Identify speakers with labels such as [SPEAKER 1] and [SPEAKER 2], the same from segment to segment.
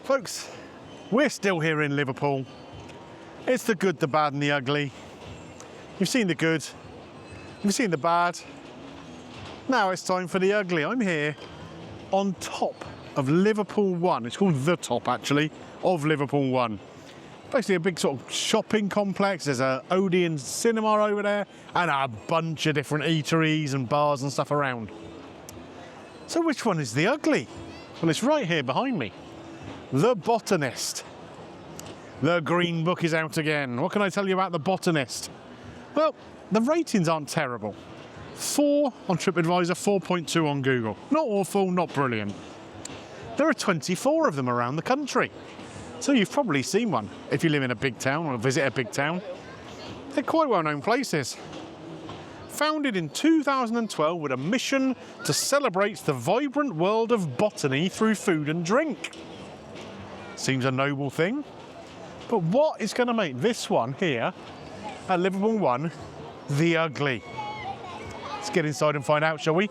[SPEAKER 1] Folks, we're still here in Liverpool. It's the good, the bad and the ugly. You've seen the good, you've seen the bad. Now it's time for the ugly. I'm here on top of Liverpool One. It's called The Top, actually, of Liverpool One. Basically a big sort of shopping complex. There's a Odeon cinema over there and a bunch of different eateries and bars and stuff around. So which one is the ugly? Well, it's right here behind me. The Botanist. The green book is out again. What can I tell you about The Botanist? Well, the ratings aren't terrible. 4 on TripAdvisor, 4.2 on Google. Not awful, not brilliant. There are 24 of them around the country. So you've probably seen one if you live in a big town or visit a big town. They're quite well-known places. Founded in 2012 with a mission to celebrate the vibrant world of botany through food and drink. Seems a noble thing. But what is going to make this one here at Liverpool One the ugly? Let's get inside and find out, shall we?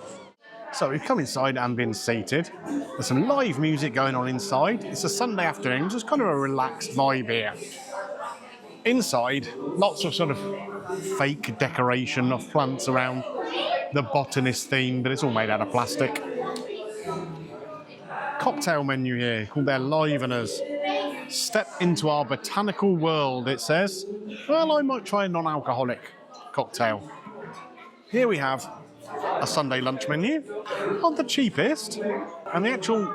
[SPEAKER 1] So we've come inside and been seated. There's some live music going on inside. It's a Sunday afternoon, just kind of a relaxed vibe here. Inside, lots of sort of fake decoration of plants around the botanist theme, but it's all made out of plastic. Cocktail menu here called their Liveners. Step into our botanical world, it says. Well, I might try a non-alcoholic cocktail. Here we have a Sunday lunch menu, not the cheapest, and the actual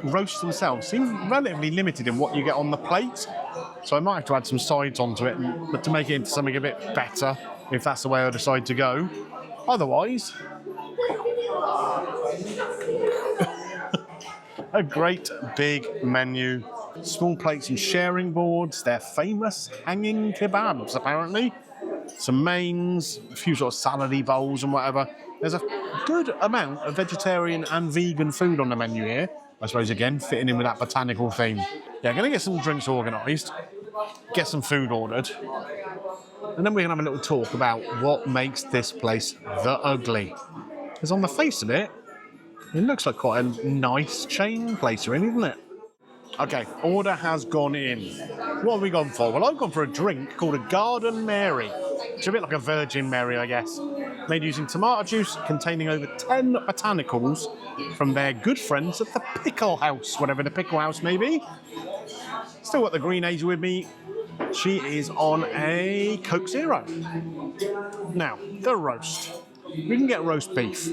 [SPEAKER 1] roasts themselves seem relatively limited in what you get on the plate, so I might have to add some sides onto it but to make it into something a bit better, if that's the way I decide to go. Otherwise, a great big menu, small plates and sharing boards, their famous hanging kebabs apparently, some mains, a few sort of salady bowls and whatever. There's a good amount of vegetarian and vegan food on the menu here. I suppose, again, fitting in with that botanical theme. Yeah, I'm going to get some drinks organised, get some food ordered, and then we're going to have a little talk about what makes this place the ugly. Because on the face of it, it looks like quite a nice chain place you're in, isn't it? Okay, order has gone in. What have we gone for? Well, I've gone for a drink called a Garden Mary. It's a bit like a Virgin Mary, I guess. Made using tomato juice containing over 10 botanicals from their good friends at the Pickle House, whatever the Pickle House may be. Still got the green angel with me. She is on a Coke Zero. Now, the roast. We can get roast beef,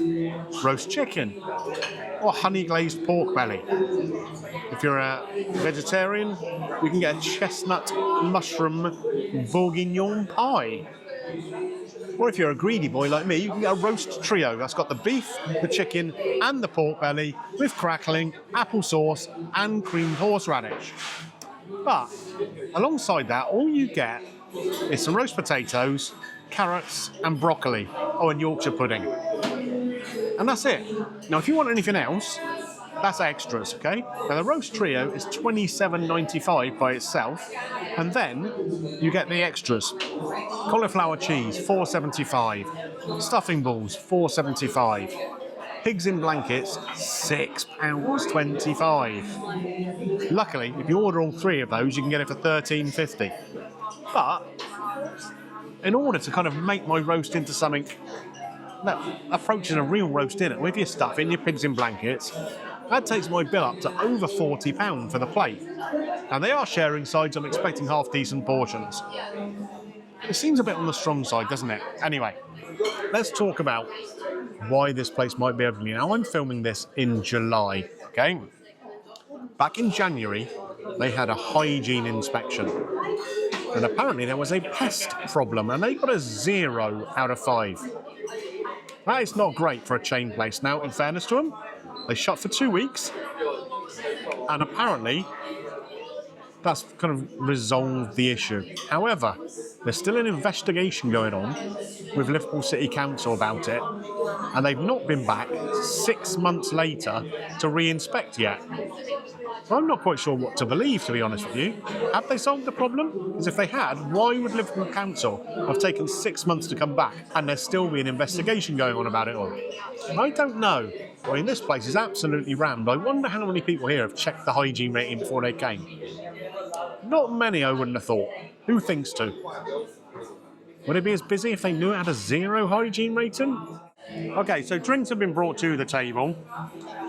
[SPEAKER 1] roast chicken, or honey glazed pork belly. If you're a vegetarian, you can get a chestnut mushroom bourguignon pie. Or if you're a greedy boy like me, you can get a roast trio. That's got the beef, the chicken, and the pork belly with crackling, apple sauce, and creamed horseradish. But alongside that, all you get is some roast potatoes, carrots, and broccoli. Oh, and Yorkshire pudding. And that's it. Now, if you want anything else, that's extras, okay? Now, the roast trio is $27.95 by itself, and then you get the extras. Cauliflower cheese, $4.75. Stuffing balls, $4.75. Pigs in blankets, £6.25. Luckily, if you order all 3 of those, you can get it for $13.50. But in order to kind of make my roast into something that approaches a real roast dinner, with your stuffing, your pigs in blankets, that takes my bill up to over £40 for the plate. Now, they are sharing sides. I'm expecting half-decent portions. It seems a bit on the strong side, doesn't it? Anyway, let's talk about why this place might be ugly. Now, I'm filming this in July, okay? Back in January, they had a hygiene inspection. And apparently there was a pest problem, and they got a 0 out of 5. That is not great for a chain place. Now, in fairness to them, they shut for 2 weeks, and apparently that's kind of resolved the issue. However, there's still an investigation going on with Liverpool City Council about it, and they've not been back 6 months later to re-inspect yet. I'm not quite sure what to believe, to be honest with you. Have they solved the problem? Because if they had, why would Liverpool Council have taken 6 months to come back and there's still be an investigation going on about it all? I don't know. I mean, this place is absolutely rammed. I wonder how many people here have checked the hygiene rating before they came. Not many, I wouldn't have thought. Who thinks to? Would it be as busy if they knew it had a 0 hygiene rating? Okay, so drinks have been brought to the table.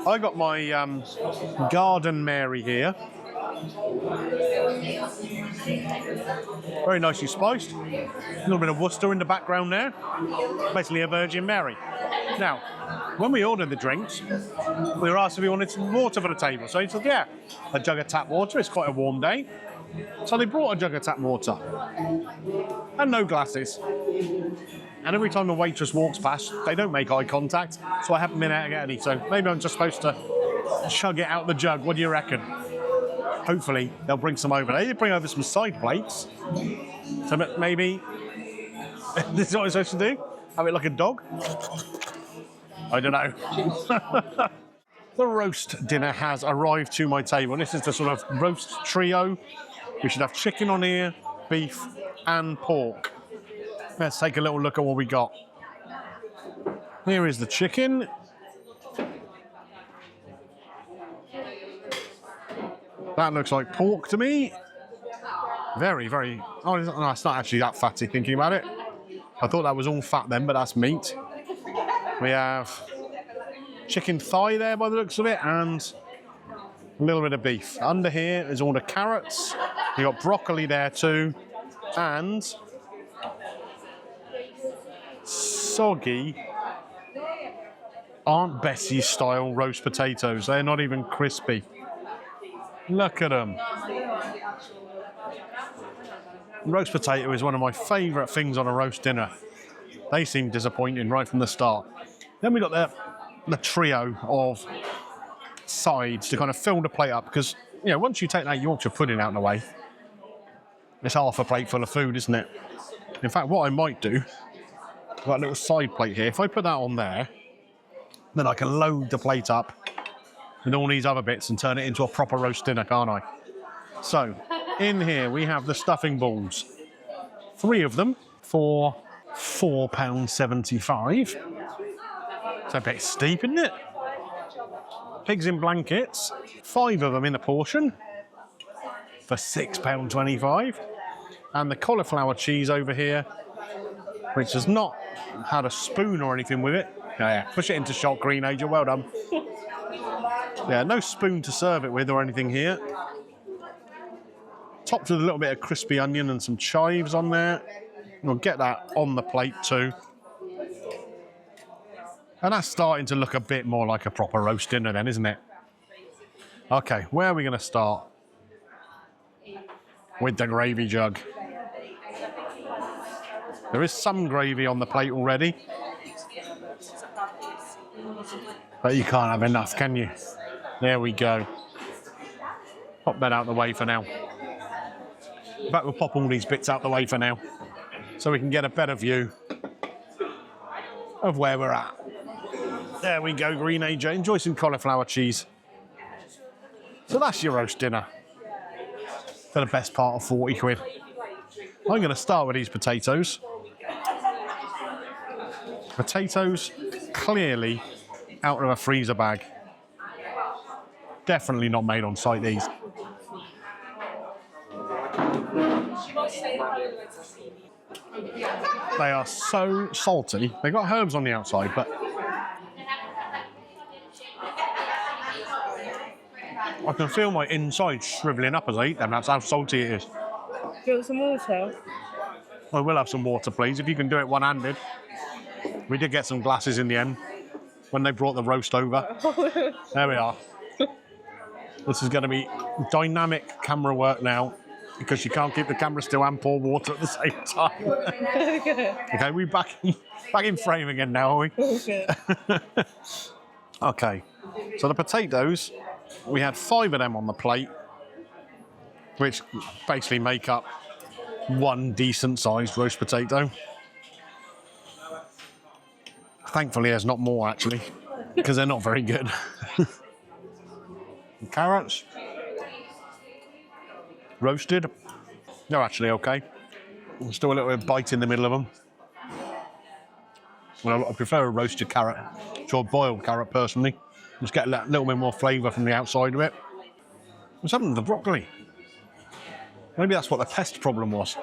[SPEAKER 1] I got my Garden Mary here. Very nicely spiced. A little bit of Worcester in the background there. Basically a Virgin Mary. Now, when we ordered the drinks, we were asked if we wanted some water for the table. So he said, yeah, a jug of tap water. It's quite a warm day. So they brought a jug of tap water. And no glasses. And every time the waitress walks past, they don't make eye contact. So I haven't been able to get any. So maybe I'm just supposed to chug it out the jug. What do you reckon? Hopefully they'll bring some over. They did bring over some side plates. So maybe this is what I'm supposed to do? Have it like a dog? I don't know. The roast dinner has arrived to my table. This is the sort of roast trio. We should have chicken on here, beef and pork. Let's take a little look at what we got. Here is the chicken. That looks like pork to me. Very, very... Oh, no, it's not actually that fatty, thinking about it. I thought that was all fat then, but that's meat. We have chicken thigh there by the looks of it, and a little bit of beef. Under here is all the carrots. You got broccoli there too, and soggy Aunt Bessie style roast potatoes. They're not even crispy. Look at them. Roast potato is one of my favourite things on a roast dinner. They seem disappointing right from the start. Then we got the trio of sides to kind of fill the plate up, because you know, once you take that Yorkshire pudding out of the way, it's half a plate full of food, isn't it? In fact, what I might do, I've got a little side plate here. If I put that on there, then I can load the plate up with all these other bits and turn it into a proper roast dinner, can't I? So, in here we have the stuffing balls. 3 of them for £4.75. It's a bit steep, isn't it? Pigs in blankets, 5 of them in a portion for £6.25. And the cauliflower cheese over here, which has not had a spoon or anything with it. Yeah, push it into shot, Greeno, you're well done. Yeah, no spoon to serve it with or anything here. Topped with a little bit of crispy onion and some chives on there. We'll get that on the plate too. And that's starting to look a bit more like a proper roast dinner then, isn't it? Okay, where are we going to start? With the gravy jug. There is some gravy on the plate already. But you can't have enough, can you? There we go. Pop that out the way for now. In fact, we'll pop all these bits out the way for now, so we can get a better view of where we're at. There we go, Green AJ. Enjoy some cauliflower cheese. So that's your roast dinner for the best part of 40 quid. I'm going to start with these potatoes. Potatoes clearly out of a freezer bag. Definitely not made on site, these. They are so salty. They've got herbs on the outside, but I can feel my inside shrivelling up as I eat them. That's how salty it is.
[SPEAKER 2] Do you want some water?
[SPEAKER 1] I will have some water, please, if you can do it one-handed. We did get some glasses in the end when they brought the roast over. There we are. This is going to be dynamic camera work now, because you can't keep the camera still and pour water at the same time. Okay, we're back in frame again now, are we? Okay, so the potatoes, we had 5 of them on the plate, which basically make up one decent-sized roast potato. Thankfully, there's not more, actually, because they're not very good. Carrots, Roasted, they're actually okay. There's still a little bit of bite in the middle of them. Well, I prefer a roasted carrot to a boiled carrot personally. Just get a little bit more flavour from the outside of it. What's happened to the broccoli? Maybe that's what the pest problem was.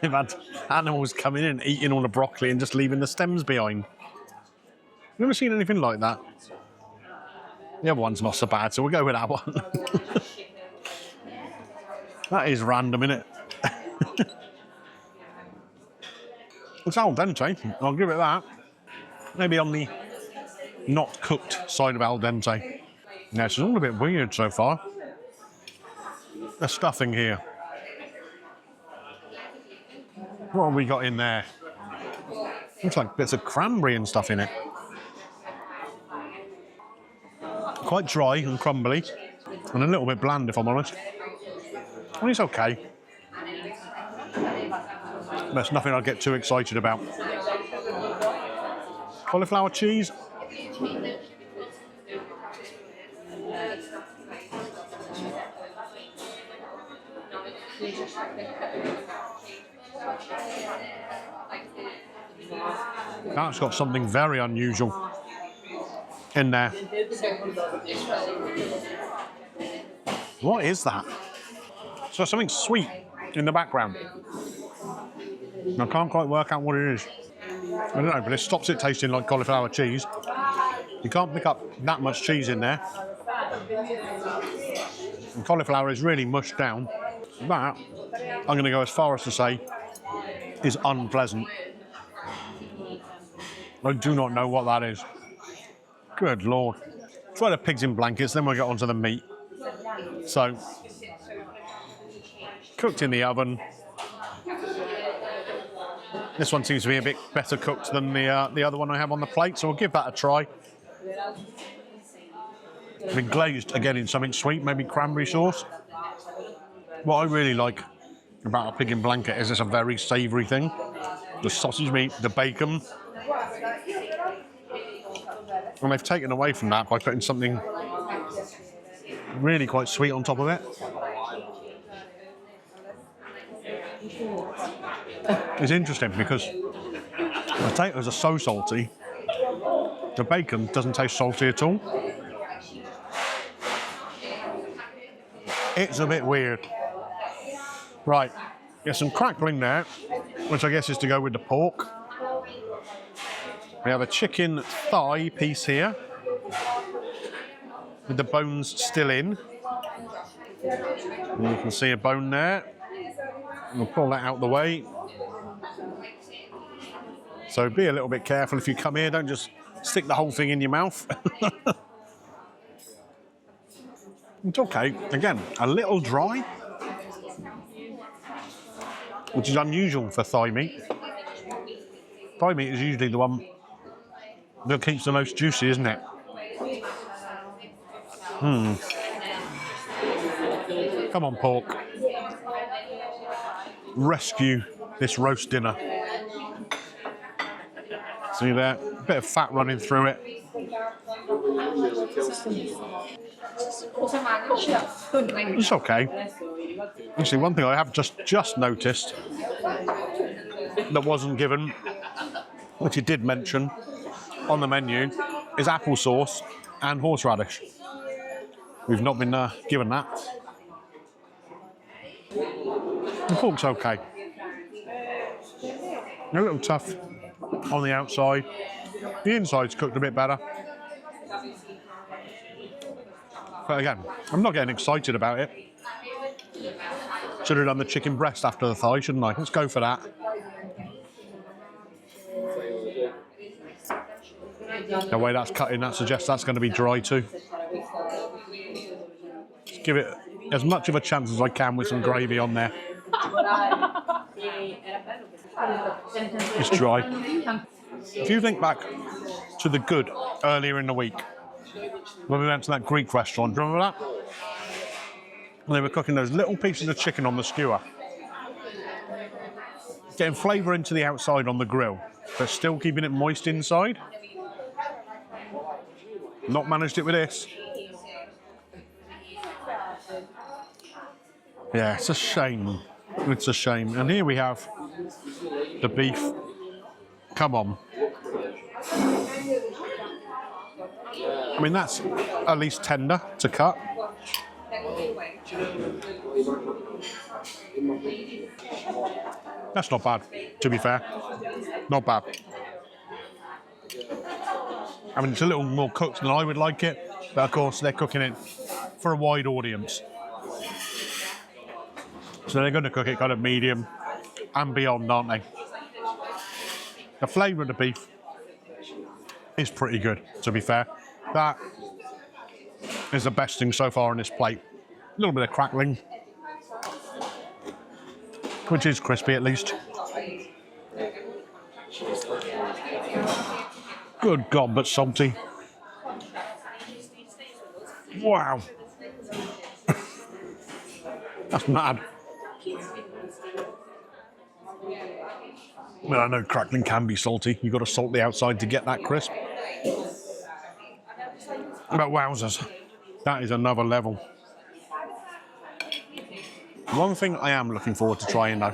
[SPEAKER 1] They've had animals coming in, eating all the broccoli and just leaving the stems behind. Never seen anything like that. The other one's not so bad, so we'll go with that one. That is random, innit? It's al dente, I'll give it that. Maybe on the not cooked side of al dente. Yeah, it's all a bit weird so far. The stuffing here. What have we got in there? Looks like bits of cranberry and stuff in it. Quite dry and crumbly, and a little bit bland if I'm honest. And it's okay. That's nothing I'd get too excited about. Cauliflower cheese. That's got something very unusual in there. What is that? So something sweet in the background. I can't quite work out what it is. I don't know, but it stops it tasting like cauliflower cheese. You can't pick up that much cheese in there. And cauliflower is really mushed down. That, I'm going to go as far as to say, is unpleasant. I do not know what that is. Good Lord. Try the pigs in blankets, then we'll get onto the meat. So, cooked in the oven. This one seems to be a bit better cooked than the other one I have on the plate, so we'll give that a try. Been glazed again in something sweet, maybe cranberry sauce. What I really like about a pig in blanket is it's a very savoury thing. The sausage meat, the bacon. And they've taken away from that by putting something really quite sweet on top of it. It's interesting because the potatoes are so salty, the bacon doesn't taste salty at all. It's a bit weird. Right, get some crackling there, which I guess is to go with the pork. We have a chicken thigh piece here, with the bones still in. And you can see a bone there. We'll pull that out the way. So be a little bit careful if you come here, don't just stick the whole thing in your mouth. It's okay. Again, a little dry, which is unusual for thigh meat. Thigh meat is usually the one that keeps the most juicy, isn't it? Come on, pork. Rescue this roast dinner. See there? A bit of fat running through it. It's okay. Actually, one thing I have just noticed that wasn't given, which you did mention on the menu, is applesauce and horseradish. We've not been given that. The pork's okay. A little tough on the outside. The inside's cooked a bit better. But again, I'm not getting excited about it. Should have done the chicken breast after the thigh, shouldn't I? Let's go for that. The way that's cut in, that suggests that's going to be dry too. Just give it as much of a chance as I can with some gravy on there. It's dry. If you think back to the good earlier in the week, when we went to that Greek restaurant, do you remember that? And they were cooking those little pieces of chicken on the skewer. Getting flavour into the outside on the grill, but still keeping it moist inside. Not managed it with this. Yeah, it's a shame. It's a shame. And here we have the beef. Come on. I mean, that's at least tender to cut. That's not bad, to be fair. Not bad. I mean, it's a little more cooked than I would like it, but of course they're cooking it for a wide audience. So they're going to cook it kind of medium and beyond, aren't they? The flavour of the beef is pretty good, to be fair. That is the best thing so far on this plate. A little bit of crackling, which is crispy at least. Good God, but salty. Wow. That's mad. Well, I know crackling can be salty. You've got to salt the outside to get that crisp. But wowzers, that is another level. One thing I am looking forward to trying though.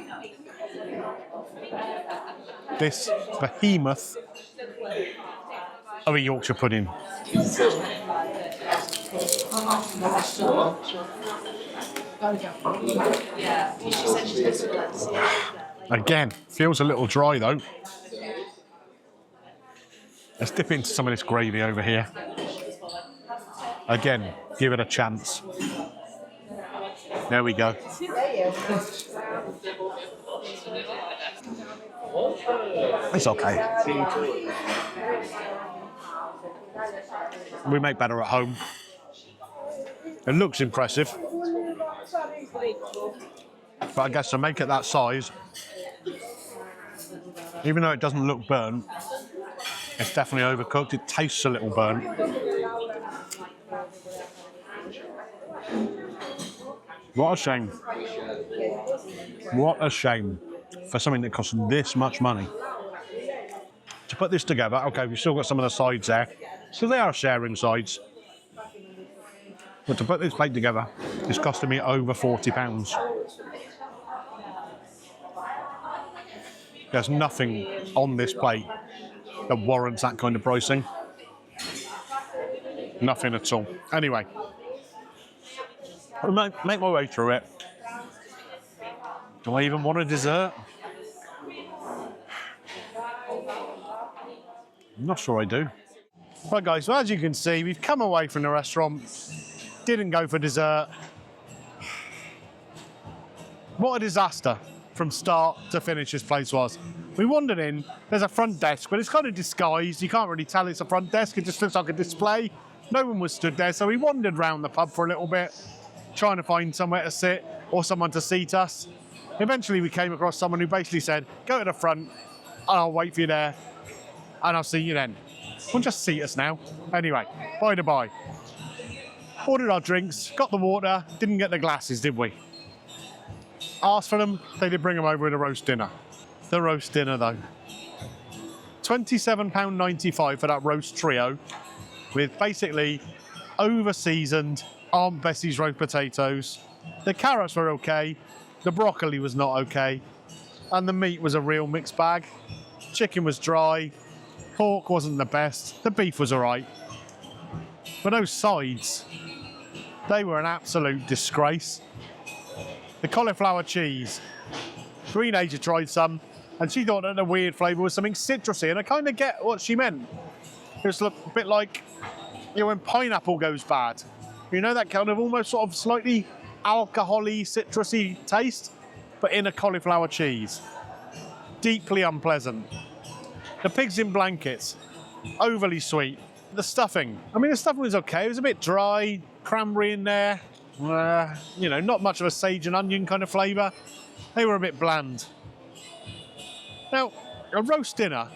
[SPEAKER 1] This behemoth of a Yorkshire pudding. Again, feels a little dry though. Let's dip into some of this gravy over here. Again, give it a chance. There we go. It's okay. We make better at home. It looks impressive. But I guess to make it that size, even though it doesn't look burnt, it's definitely overcooked. It tastes a little burnt. What a shame. What a shame for something that costs this much money. To put this together, okay, we've still got some of the sides there. So they are sharing sides. But to put this plate together, it's costing me over £40. There's nothing on this plate that warrants that kind of pricing. Nothing at all. Anyway, I'll make my way through it. Do I even want a dessert? I'm not sure I do. Right guys, so as you can see, we've come away from the restaurant, didn't go for dessert. What a disaster from start to finish this place was. We wandered in, there's a front desk, but it's kind of disguised. You can't really tell it's a front desk, it just looks like a display. No one was stood there, so we wandered around the pub for a little bit, trying to find somewhere to sit or someone to seat us. Eventually we came across someone who basically said, go to the front, I'll wait for you there, and I'll see you then. Well, just seat us now. Anyway, by the by. Ordered our drinks, got the water, didn't get the glasses, did we? Asked for them, they did bring them over with a roast dinner. The roast dinner though. £27.95 for that roast trio, with basically over-seasoned Aunt Bessie's roast potatoes. The carrots were okay, the broccoli was not okay, and the meat was a real mixed bag. Chicken was dry, pork wasn't the best, the beef was alright. But those sides, they were an absolute disgrace. The cauliflower cheese. Greeno had tried some, and she thought that the weird flavour was something citrusy, and I kind of get what she meant. It was a bit like, you know, when pineapple goes bad. You know, that kind of almost sort of slightly alcohol-y, citrusy taste, but in a cauliflower cheese. Deeply unpleasant. The pigs in blankets, overly sweet. The stuffing, I mean, the stuffing was okay. It was a bit dry, cranberry in there. You know, not much of a sage and onion kind of flavour. They were a bit bland. Now, a roast dinner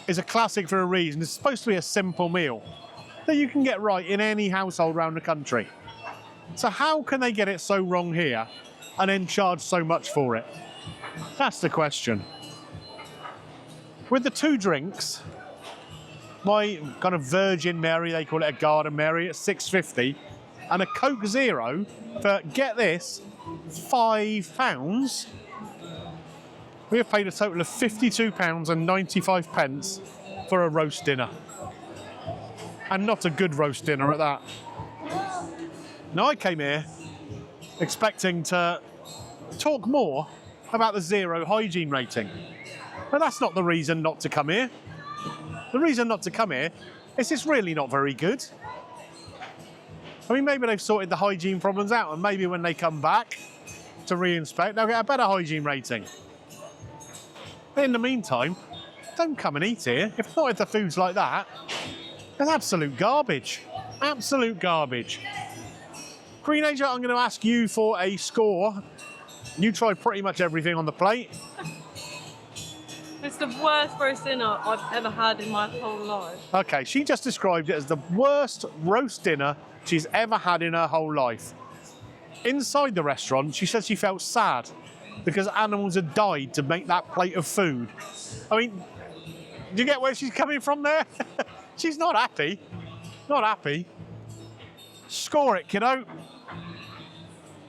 [SPEAKER 1] is a classic for a reason. It's supposed to be a simple meal that you can get right in any household around the country. So how can they get it so wrong here and then charge so much for it? That's the question. With the two drinks, my kind of Virgin Mary, they call it a Garden Mary, at £6.50, and a Coke Zero for, get this, £5. We have paid a total of £52.95 for a roast dinner. And not a good roast dinner at that. Now, I came here expecting to talk more about the 0 hygiene rating. But that's not the reason not to come here. The reason not to come here is it's really not very good. I mean, maybe they've sorted the hygiene problems out, and maybe when they come back to re-inspect, they'll get a better hygiene rating. But in the meantime, don't come and eat here. If not, if the food's like that, it's absolute garbage. Absolute garbage. Green Agent, I'm going to ask you for a score. You tried pretty much everything on the plate.
[SPEAKER 2] It's the worst roast dinner I've ever had in my whole life.
[SPEAKER 1] Okay, she just described it as the worst roast dinner she's ever had in her whole life. Inside the restaurant, she said she felt sad because animals had died to make that plate of food. I mean, do you get where she's coming from there? She's not happy. Not happy. Score it, kiddo.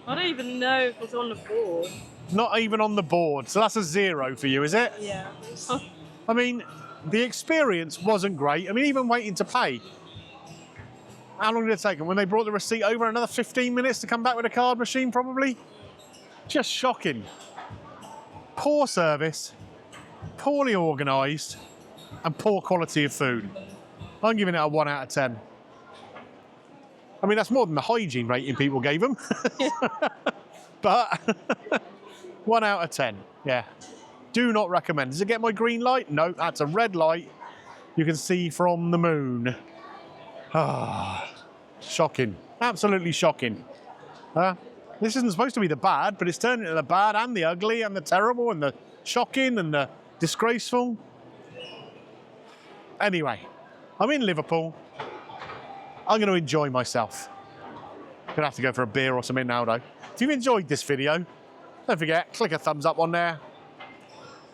[SPEAKER 2] I don't even know if it's on the board.
[SPEAKER 1] Not even on the board. So that's a 0 for you, is it?
[SPEAKER 2] Yeah.
[SPEAKER 1] I mean, the experience wasn't great. I mean, even waiting to pay. How long did it take them? When they brought the receipt over, another 15 minutes to come back with a card machine, probably? Just shocking. Poor service, poorly organised, and poor quality of food. I'm giving it a 1 out of 10. I mean, that's more than the hygiene rating people gave them. But 1 out of 10, yeah. Do not recommend. Does it get my green light? No, that's a red light you can see from the moon. Ah, shocking. Absolutely shocking. This isn't supposed to be the bad, but it's turned into the bad and the ugly and the terrible and the shocking and the disgraceful. Anyway, I'm in Liverpool. I'm going to enjoy myself. I'm going to have to go for a beer or something now, though. If you've enjoyed this video, don't forget, click a thumbs up on there.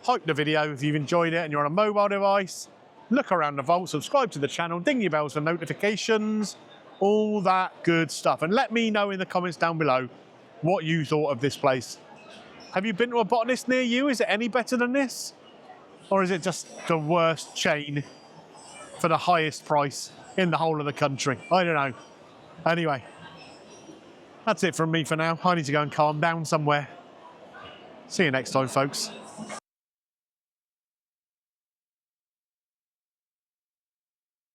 [SPEAKER 1] Hype the video if you've enjoyed it and you're on a mobile device. Look around the vault, subscribe to the channel, ding your bells for notifications, all that good stuff. And let me know in the comments down below what you thought of this place. Have you been to a botanist near you? Is it any better than this? Or is it just the worst chain for the highest price in the whole of the country? I don't know. Anyway, that's it from me for now. I need to go and calm down somewhere. See you next time, folks.